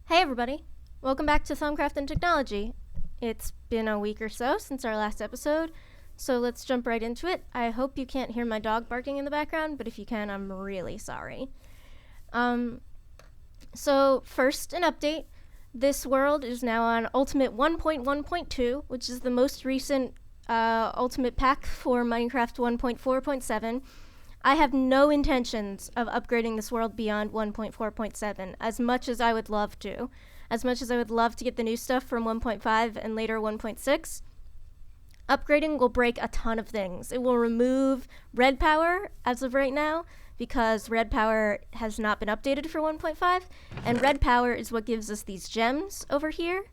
Hey everybody! Welcome back to Thaumcraft and Technology. It's been a week or so since our last episode, so let's jump right into it. I hope you can't hear my dog barking in the background, but if you can, I'm really sorry. So first, an update. This world is now on Ultimate 1.1.2, which is the most recent Ultimate pack for Minecraft 1.4.7. I have no intentions of upgrading this world beyond 1.4.7, as much as I would love to. As much as I would love to get the new stuff from 1.5 and later 1.6, upgrading will break a ton of things. It will remove red power as of right now, because red power has not been updated for 1.5, and red power is what gives us these gems over here,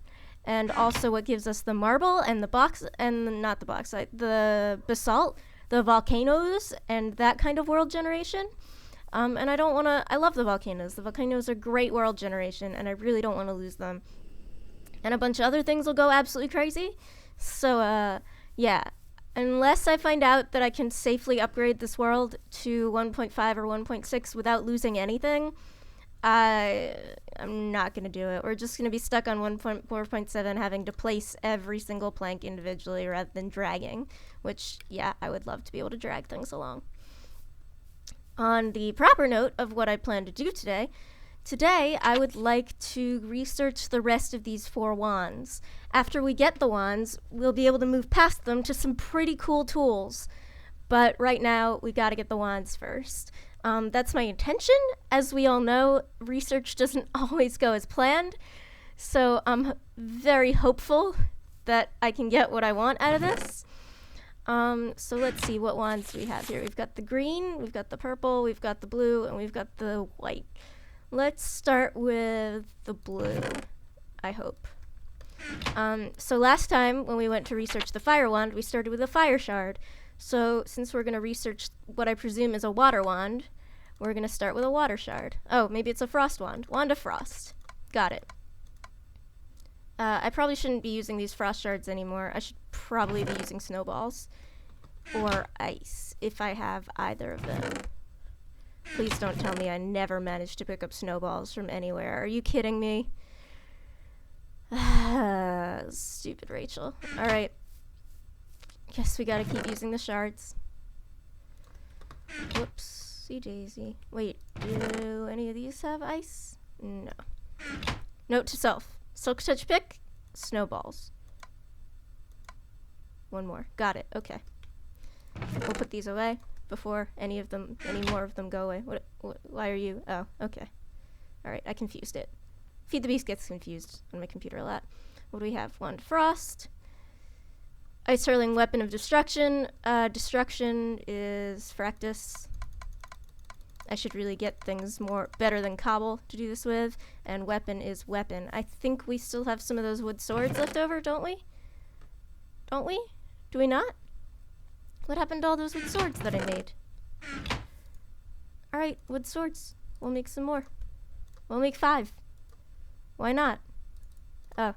and also what gives us the marble and the the basalt, the volcanoes, and that kind of world generation. And I love the volcanoes. The volcanoes are great world generation, and I really don't want to lose them. And a bunch of other things will go absolutely crazy. So, yeah. Unless I find out that I can safely upgrade this world to 1.5 or 1.6 without losing anything, I'm not going to do it. We're just going to be stuck on 1.4.7 having to place every single plank individually rather than dragging, which, yeah, I would love to be able to drag things along. On the proper note of what I plan to do today I would like to research the rest of these 4 wands. After we get the wands, we'll be able to move past them to some pretty cool tools. But right now, we gotta get the wands first. That's my intention. As we all know, research doesn't always go as planned. So I'm very hopeful that I can get what I want out of this. So let's see what wands we have here. We've got the green, we've got the purple, we've got the blue, and we've got the white. Let's start with the blue, I hope. So last time when we went to research the fire wand, we started with a fire shard. So since we're going to research what I presume is a water wand, we're going to start with a water shard. Oh, maybe it's a frost wand. Wand of frost. Got it. I probably shouldn't be using these frost shards anymore. I should probably be using snowballs. Or ice, if I have either of them. Please don't tell me I never managed to pick up snowballs from anywhere. Are you kidding me? Stupid Rachel. Alright. Guess we gotta keep using the shards. Whoopsie daisy. Wait, do any of these have ice? No. Note to self. Silk touch pick, snowballs. One more. Got it. Okay. We'll put these away before any more of them go away. Why are you? Oh, okay. Alright, I confused it. Feed the Beast gets confused on my computer a lot. What do we have? Wand of Frost. Ice Hurling Weapon of Destruction. Destruction is Fractus. I should really get things better than cobble to do this with. And weapon is weapon. I think we still have some of those wood swords left over, don't we? Don't we? Do we not? What happened to all those wood swords that I made? Alright, wood swords. We'll make some more. We'll make 5. Why not? Oh.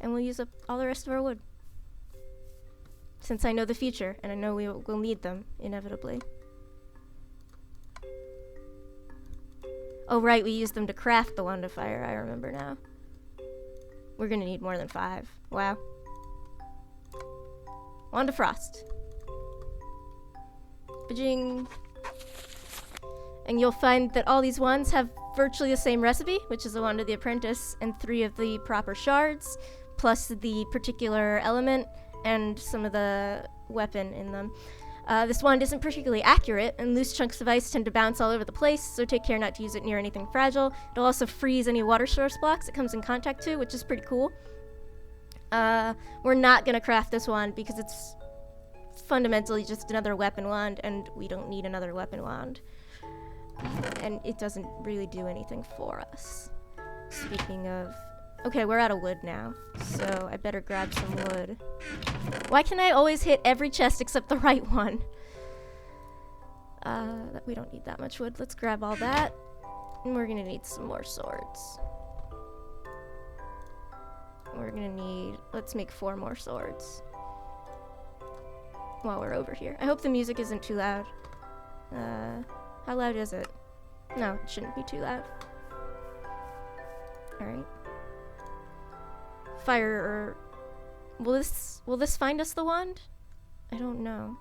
And we'll use up all the rest of our wood. Since I know the future, and I know we'll need them, inevitably. Oh, right, we used them to craft the Wand of Fire. I remember now. We're gonna need more than 5. Wow. Wand of Frost. Ba-jing. And you'll find that all these wands have virtually the same recipe, which is a Wand of the Apprentice and 3 of the proper shards, plus the particular element and some of the weapon in them. This wand isn't particularly accurate, and loose chunks of ice tend to bounce all over the place, so take care not to use it near anything fragile. It'll also freeze any water source blocks it comes in contact to, which is pretty cool. We're not gonna craft this wand because it's fundamentally just another weapon wand, and we don't need another weapon wand. And it doesn't really do anything for us. Speaking of... Okay, we're out of wood now, so I better grab some wood. Why can I always hit every chest except the right one? We don't need that much wood. Let's grab all that. And we're gonna need some more swords. We're gonna need... Let's make 4 more swords. While we're over here. I hope the music isn't too loud. How loud is it? No, it shouldn't be too loud. Alright. Fire. Will this find us the wand? I don't know.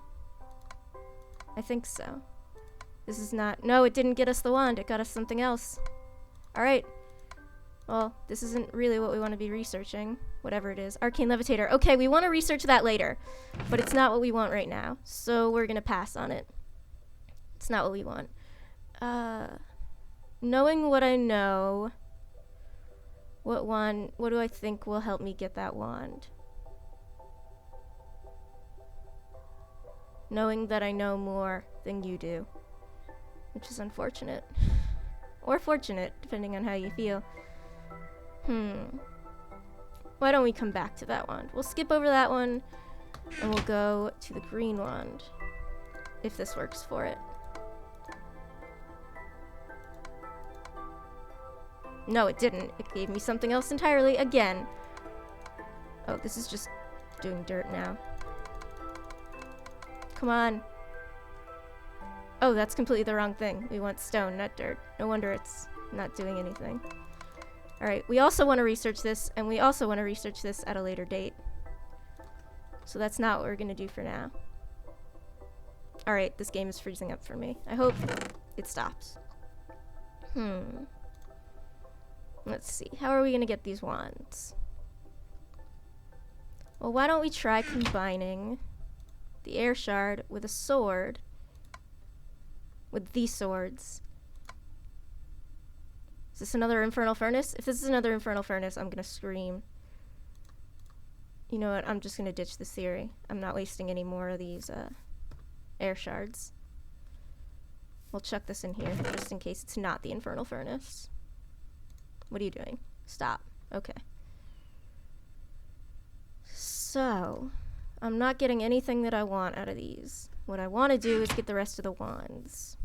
I think so. This is not. No, it didn't get us the wand. It got us something else. Alright. Well, this isn't really what we want to be researching. Whatever it is. Arcane Levitator. Okay, we want to research that later. But it's not what we want right now. So we're going to pass on it. It's not what we want. Knowing what I know, what do I think will help me get that wand? Knowing that I know more than you do, which is unfortunate. Or fortunate, depending on how you feel. Why don't we come back to that wand? We'll skip over that one, and we'll go to the green wand, if this works for it. No, it didn't. It gave me something else entirely again. Oh, this is just doing dirt now. Come on. Oh, that's completely the wrong thing. We want stone, not dirt. No wonder it's not doing anything. Alright, we also want to research this, and we also want to research this at a later date. So that's not what we're going to do for now. Alright, this game is freezing up for me. I hope it stops. Let's see. How are we going to get these wands? Well, why don't we try combining the air shard with a sword. With these swords. Is this another infernal furnace? If this is another infernal furnace, I'm going to scream. You know what? I'm just going to ditch this theory. I'm not wasting any more of these air shards. We'll chuck this in here just in case it's not the infernal furnace. What are you doing? Stop. Okay. So, I'm not getting anything that I want out of these. What I want to do is get the rest of the wands.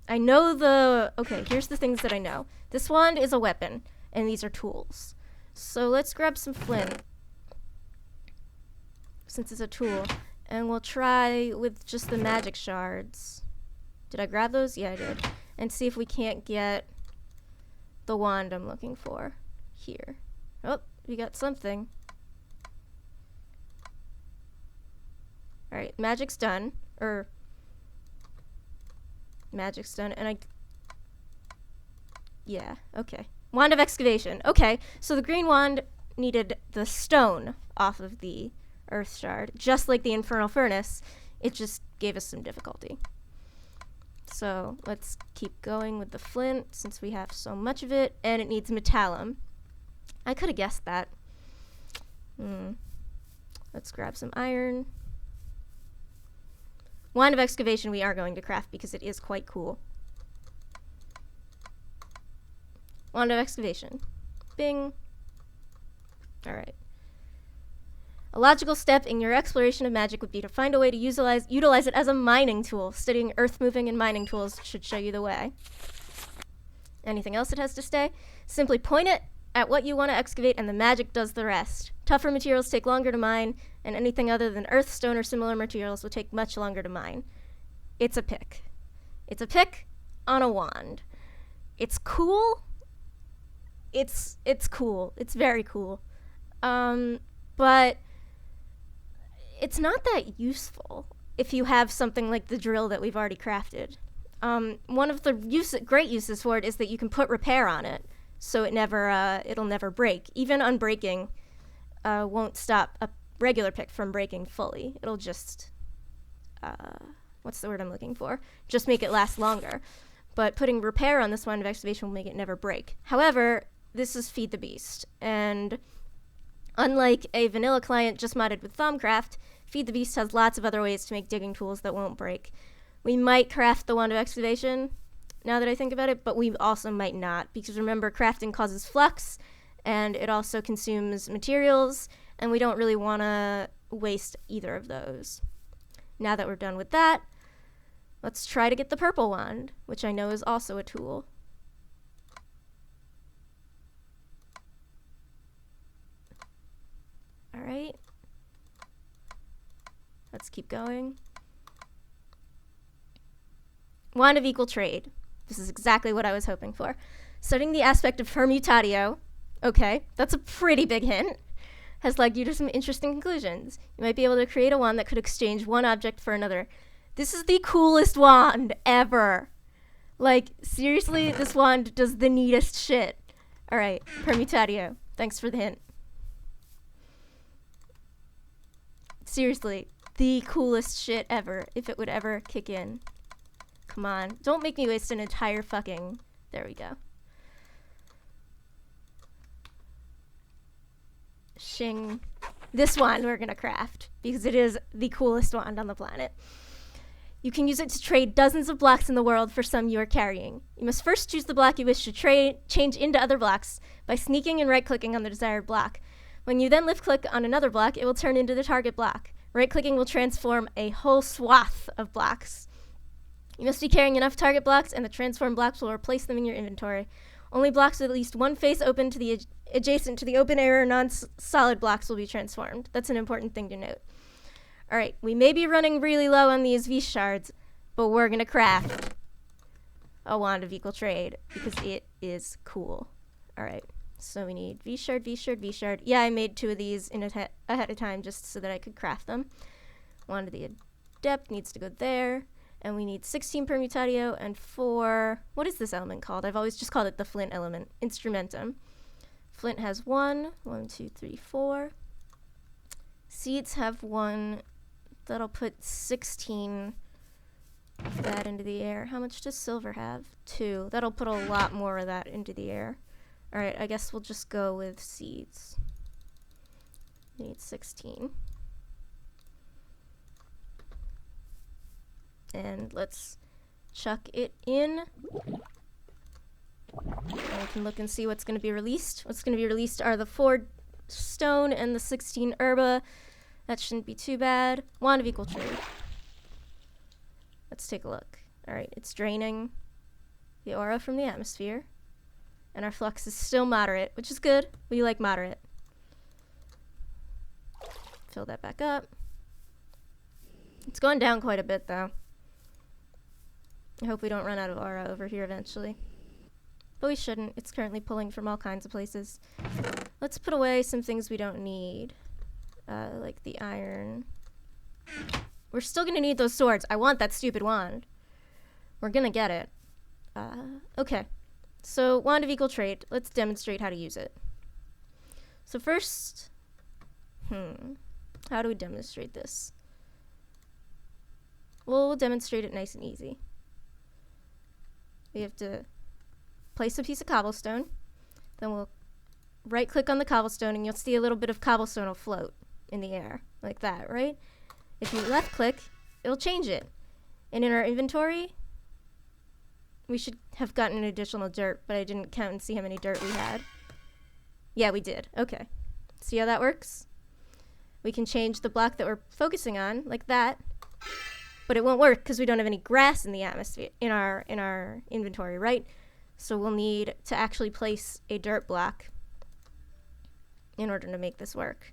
I know okay, here's the things that I know. This wand is a weapon, and these are tools. So let's grab some flint, since it's a tool, and we'll try with just the magic shards. Did I grab those? Yeah, I did. And see if we can't get the wand I'm looking for here. Oh, we got something. Alright, magic's done. Magic's done, and yeah, okay. Wand of excavation. Okay, so the green wand needed the stone off of the earth shard, just like the infernal furnace. It just gave us some difficulty. So let's keep going with the flint since we have so much of it, and it needs metallum. I could have guessed that. Let's grab some iron. Wand of excavation we are going to craft because it is quite cool. Wand of excavation. Bing. Alright. A logical step in your exploration of magic would be to find a way to utilize it as a mining tool. Studying earth moving and mining tools should show you the way. Anything else it has to say? Simply point it at what you want to excavate and the magic does the rest. Tougher materials take longer to mine, and anything other than earth, stone, or similar materials will take much longer to mine. It's a pick. It's a pick on a wand. It's cool. It's cool. It's very cool. But it's not that useful if you have something like the drill that we've already crafted. One of the great uses for it is that you can put repair on it, so it'll never break. Even unbreaking won't stop a regular pick from breaking fully. It'll just, what's the word I'm looking for? Just make it last longer. But putting repair on this wand of excavation will make it never break. However, this is Feed the Beast, and unlike a vanilla client just modded with Thaumcraft, Feed the Beast has lots of other ways to make digging tools that won't break. We might craft the wand of excavation, now that I think about it, but we also might not, because remember, crafting causes flux, and it also consumes materials, and we don't really want to waste either of those. Now that we're done with that, let's try to get the purple wand, which I know is also a tool. Alright. Let's keep going. Wand of equal trade. This is exactly what I was hoping for. Studying the aspect of permutatio. Okay, that's a pretty big hint. Has led you to some interesting conclusions. You might be able to create a wand that could exchange one object for another. This is the coolest wand ever. Like, seriously, this wand does the neatest shit. Alright, permutatio. Thanks for the hint. Seriously, the coolest shit ever, if it would ever kick in. Come on. Don't make me waste an entire fucking... There we go. Shing. This wand we're gonna craft, because it is the coolest wand on the planet. You can use it to trade dozens of blocks in the world for some you are carrying. You must first choose the block you wish to change into other blocks by sneaking and right-clicking on the desired block. When you then left-click on another block, it will turn into the target block. Right-clicking will transform a whole swath of blocks. You must be carrying enough target blocks, and the transformed blocks will replace them in your inventory. Only blocks with at least one face open to the adjacent to the open area non-solid blocks will be transformed. That's an important thing to note. Alright, we may be running really low on these V shards, but we're gonna craft a wand of equal trade because it is cool. Alright, so we need V shard, V shard, V shard. Yeah, I made 2 of these in ahead of time just so that I could craft them. Wand of the Adept needs to go there. And we need 16 permutatio and 4... What is this element called? I've always just called it the flint element. Instrumentum. Flint has 1, 2, 3, 4. Seeds have 1. That'll put 16 of that into the air. How much does silver have? 2. That'll put a lot more of that into the air. Alright, I guess we'll just go with seeds. Need 16. And let's chuck it in. And we can look and see what's going to be released. What's going to be released are the 4 stone and the 16 herba. That shouldn't be too bad. Wand of equal trade. Let's take a look. Alright, it's draining the aura from the atmosphere. And our flux is still moderate, which is good. We like moderate. Fill that back up. It's going down quite a bit, though. I hope we don't run out of aura over here eventually. But we shouldn't. It's currently pulling from all kinds of places. Let's put away some things we don't need. Like the iron. We're still gonna need those swords. I want that stupid wand. We're gonna get it. Okay. So, wand of equal trade. Let's demonstrate how to use it. So first... How do we demonstrate this? Well, we'll demonstrate it nice and easy. We have to place a piece of cobblestone. Then we'll right-click on the cobblestone, and you'll see a little bit of cobblestone will float in the air, like that, right? If you left-click, it'll change it. And in our inventory, we should have gotten an additional dirt, but I didn't count and see how many dirt we had. Yeah, we did. Okay. See how that works? We can change the block that we're focusing on, like that. But it won't work because we don't have any grass in the atmosphere, in our inventory, right? So we'll need to actually place a dirt block in order to make this work.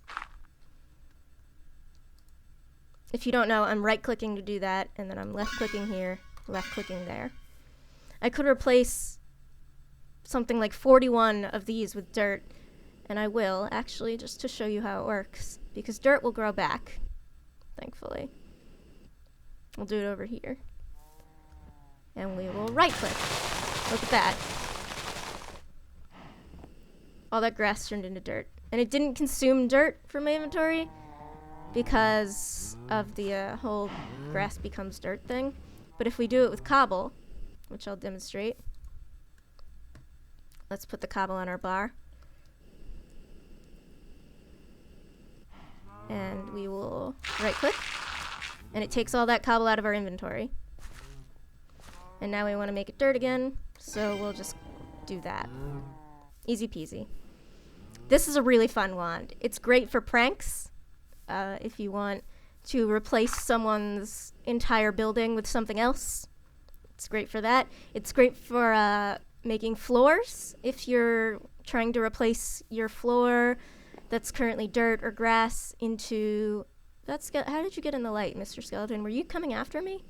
If you don't know, I'm right-clicking to do that, and then I'm left-clicking here, left-clicking there. I could replace something like 41 of these with dirt, and I will, actually, just to show you how it works, because dirt will grow back, thankfully. We'll do it over here. And we will right-click. Look at that. All that grass turned into dirt. And it didn't consume dirt from my inventory because of the whole grass becomes dirt thing. But if we do it with cobble, which I'll demonstrate. Let's put the cobble on our bar. And we will right-click. And it takes all that cobble out of our inventory. And now we want to make it dirt again, so we'll just do that. Easy peasy. This is a really fun wand. It's great for pranks. If you want to replace someone's entire building with something else, it's great for that. It's great for making floors. If you're trying to replace your floor that's currently dirt or grass into... How did you get in the light, Mr. Skeleton? Were you coming after me?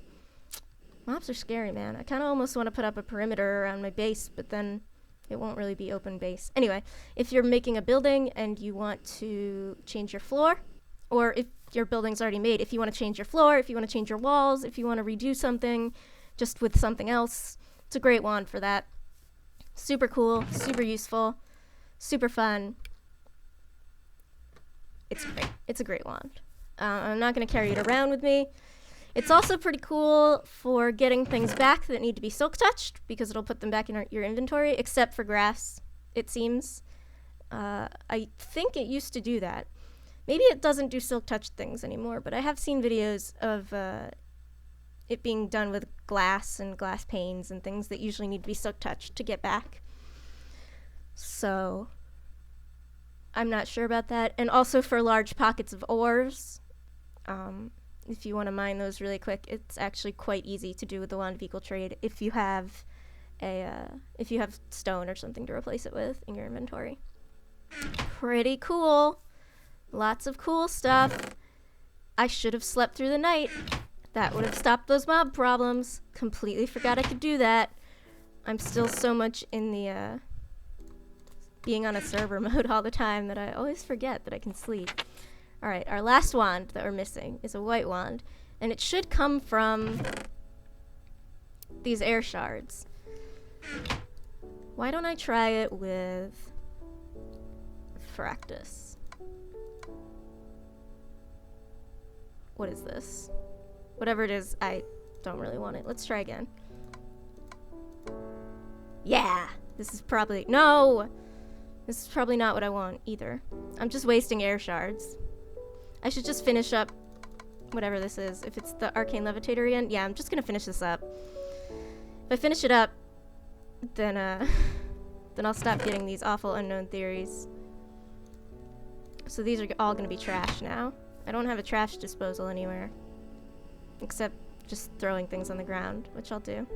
Mobs are scary, man. I kind of almost want to put up a perimeter around my base, but then It won't really be open base. Anyway, if you're making a building and you want to change your floor, or if your building's already made, if you want to change your floor, if you want to change your walls, if you want to redo something just with something else, it's a great wand for that. Super cool, super useful, super fun. It's great. It's a great wand. I'm not going to carry it around with me. It's also pretty cool for getting things back that need to be silk touched, because it'll put them back in your inventory, except for grass, it seems. I think it used to do that. Maybe it doesn't do silk touched things anymore, but I have seen videos of it being done with glass and glass panes and things that usually need to be silk touched to get back. So I'm not sure about that. And also for large pockets of ores, if you want to mine those really quick, it's actually quite easy to do with the wand of equal trade if you have stone or something to replace it with in your inventory. Pretty cool. Lots of cool stuff. I should have slept through the night. That would have stopped those mob problems. Completely forgot I could do that. I'm still so much in the being on a server mode all the time that I always forget that I can sleep. Alright, our last wand that we're missing is a white wand, and it should come from these air shards. Why don't I try it with Fractus? What is this? Whatever it is, I don't really want it. Let's try again. Yeah! This is probably... No! This is probably not what I want either. I'm just wasting air shards. I should just finish up whatever this is. If it's the Arcane Levitator again, yeah, I'm just gonna finish this up. If I finish it up, then then I'll stop getting these awful unknown theories. So these are all gonna be trash now. I don't have a trash disposal anywhere, except just throwing things on the ground, which I'll do.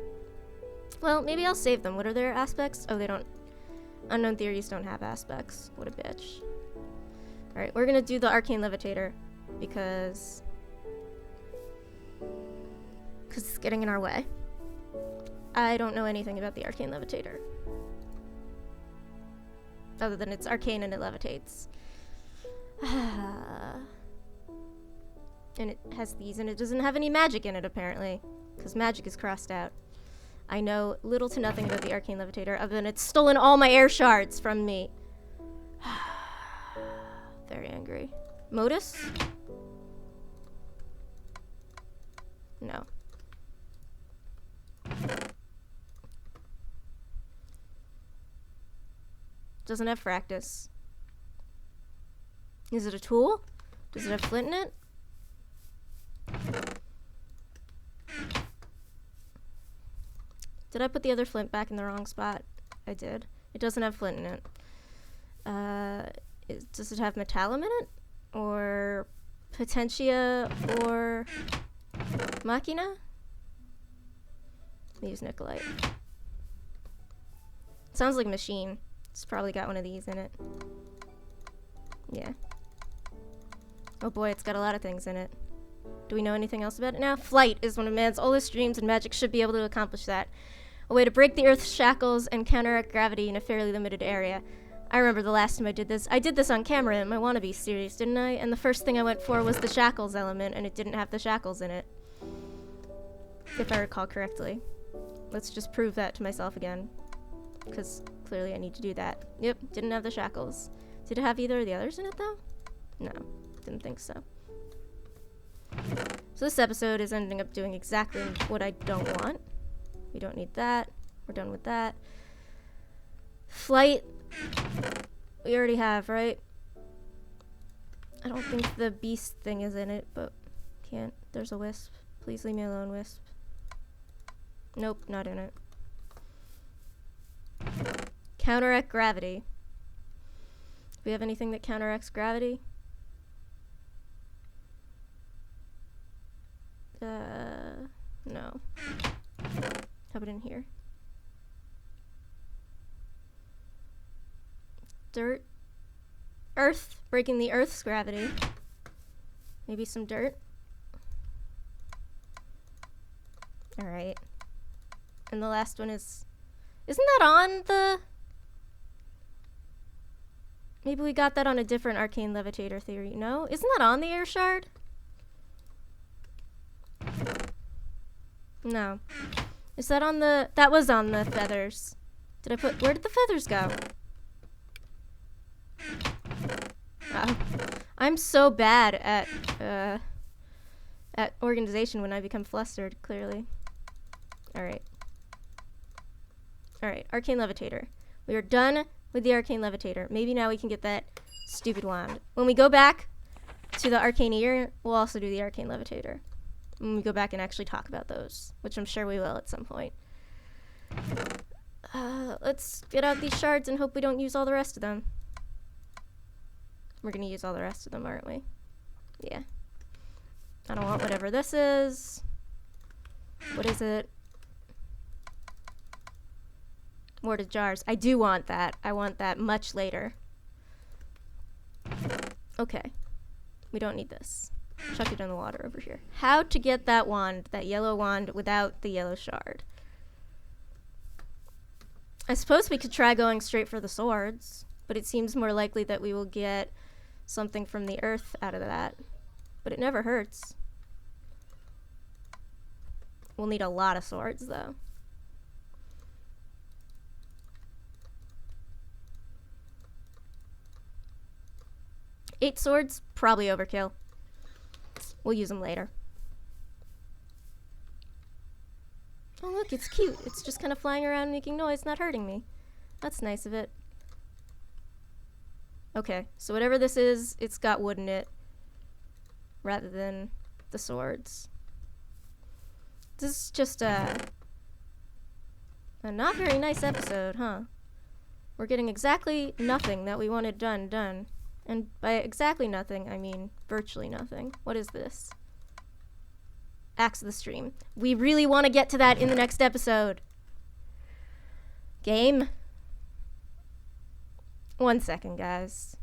Well, maybe I'll save them. What are their aspects? Oh, they don't. Unknown theories don't have aspects. What a bitch. Alright, we're gonna do the Arcane Levitator because it's getting in our way. I don't know anything about the Arcane Levitator, other than it's arcane and it levitates. And it has these, and it doesn't have any magic in it, apparently, because magic is crossed out. I know little to nothing about the Arcane Levitator, other than it's stolen all my air shards from me. Very angry. Modus? No. Doesn't have Fractus. Is it a tool? Does it have flint in it? Did I put the other flint back in the wrong spot? I did. It doesn't have flint in it. Does it have metallum in it? Or potentia? Or machina? Use Nikolite. Sounds like a machine. It's probably got one of these in it. Yeah. Oh boy, it's got a lot of things in it. Do we know anything else about it now? Flight is one of man's oldest dreams, and magic should be able to accomplish that. A way to break the Earth's shackles and counteract gravity in a fairly limited area. I remember the last time I did this. I did this on camera in my Wannabe series, didn't I? And the first thing I went for was the shackles element, and it didn't have the shackles in it. If I recall correctly. Let's just prove that to myself again, because clearly I need to do that. Yep, didn't have the shackles. Did it have either of the others in it, though? No, didn't think so. So this episode is ending up doing exactly what I don't want. We don't need that. We're done with that. Flight. We already have, right? I don't think the beast thing is in it, but can't. There's a wisp. Please leave me alone, wisp. Nope, not in it. Counteract gravity. Do we have anything that counteracts gravity? No. How about in here? Dirt. Earth. Breaking the Earth's gravity. Maybe some dirt. Alright. And the last one is... Isn't that on the Maybe we got that on a different Arcane Levitator theory. No? Isn't that on the air shard? No. Is that on the... That was on the feathers. Did I put... Where did the feathers go? Oh. I'm so bad at organization when I become flustered, clearly. Alright. Alright, Arcane Levitator. We are done with the Arcane Levitator. Maybe now we can get that stupid wand. When we go back to the Arcane Ear, we'll also do the Arcane Levitator. When we go back and actually talk about those, which I'm sure we will at some point. Let's get out these shards and hope we don't use all the rest of them. We're gonna use all the rest of them, aren't we? Yeah. I don't want whatever this is. What is it? Warded jars. I do want that. I want that much later. Okay. We don't need this. Chuck it in the water over here. How to get that wand, that yellow wand, without the yellow shard? I suppose we could try going straight for the swords, but it seems more likely that we will get something from the earth out of that. But it never hurts. We'll need a lot of swords, though. Eight swords? Probably overkill. We'll use them later. Oh look, it's cute. It's just kind of flying around making noise, not hurting me. That's nice of it. Okay, so whatever this is, it's got wood in it. Rather than the swords. This is just a not very nice episode, huh? We're getting exactly nothing that we wanted done. And by exactly nothing, I mean virtually nothing. What is this? Axe of the Stream. We really want to get to that in the next episode. Game. 1 second, guys.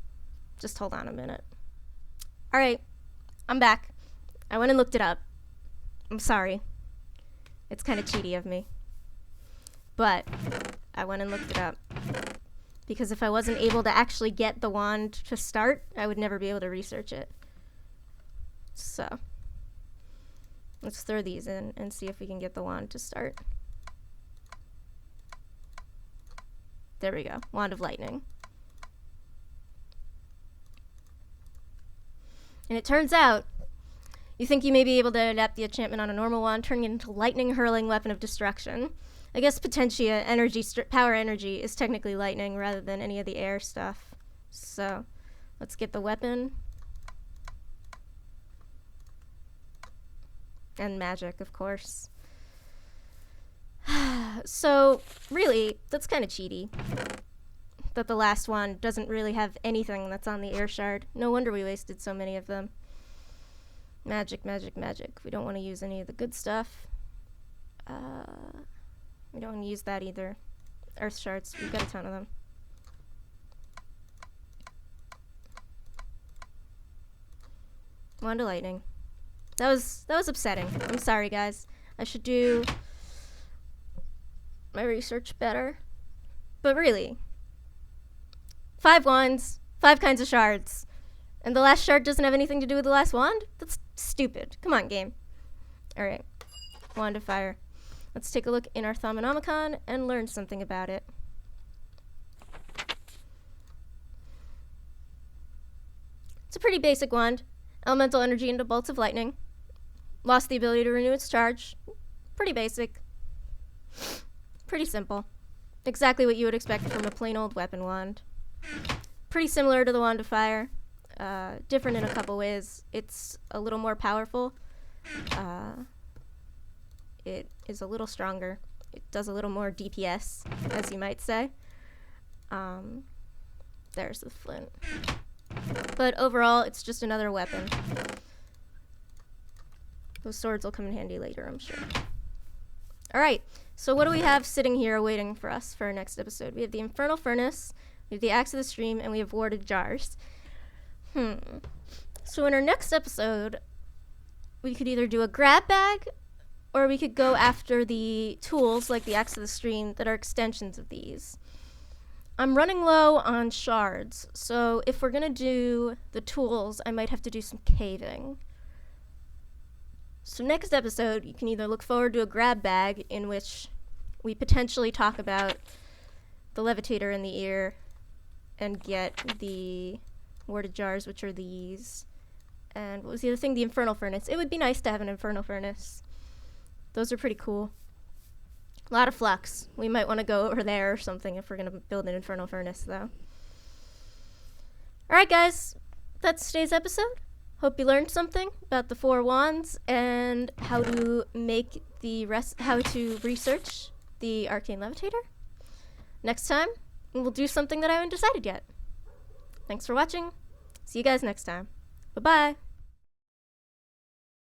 Just hold on a minute. Alright. I'm back. I went and looked it up. I'm sorry. It's kind of cheaty of me. But I went and looked it up. Because if I wasn't able to actually get the wand to start, I would never be able to research it. So, let's throw these in and see if we can get the wand to start. There we go. Wand of Lightning. And it turns out, you think you may be able to adapt the enchantment on a normal wand, turning it into a lightning-hurling weapon of destruction. I guess Potentia power energy is technically lightning rather than any of the air stuff. So, let's get the weapon. And magic, of course. So, really, that's kind of cheaty. That the last one doesn't really have anything that's on the air shard. No wonder we wasted so many of them. Magic, magic, magic. We don't want to use any of the good stuff. We don't want to use that either. Earth shards, we've got a ton of them. Wand of Lightning. That was upsetting. I'm sorry, guys. I should do my research better. But really, 5 wands, 5 kinds of shards, and the last shard doesn't have anything to do with the last wand? That's stupid. Come on, game. Alright. Wand of Fire. Let's take a look in our Thaumonomicon and learn something about it. It's a pretty basic wand. Elemental energy into bolts of lightning. Lost the ability to renew its charge. Pretty basic. Pretty simple. Exactly what you would expect from a plain old weapon wand. Pretty similar to the Wand of Fire. Different in a couple ways. It's a little more powerful. It is a little stronger. It does a little more DPS, as you might say. There's the flint. But overall, it's just another weapon. Those swords will come in handy later, I'm sure. Alright, so what do we have sitting here waiting for us for our next episode? We have the Infernal Furnace, we have the Axe of the Stream, and we have Warded Jars. So in our next episode, we could either do a grab bag, or we could go after the tools, like the Axe of the Stream, that are extensions of these. I'm running low on shards, so if we're gonna do the tools, I might have to do some caving. So next episode, you can either look forward to a grab bag in which we potentially talk about the Levitator in the ear and get the warded jars, which are these. And what was the other thing? The Infernal Furnace. It would be nice to have an Infernal Furnace. Those are pretty cool. A lot of flux. We might want to go over there or something if we're going to build an Infernal Furnace, though. Alright, guys. That's today's episode. Hope you learned something about the 4 wands and how to make how to research the Arcane Levitator. Next time, we'll do something that I haven't decided yet. Thanks for watching. See you guys next time. Bye-bye.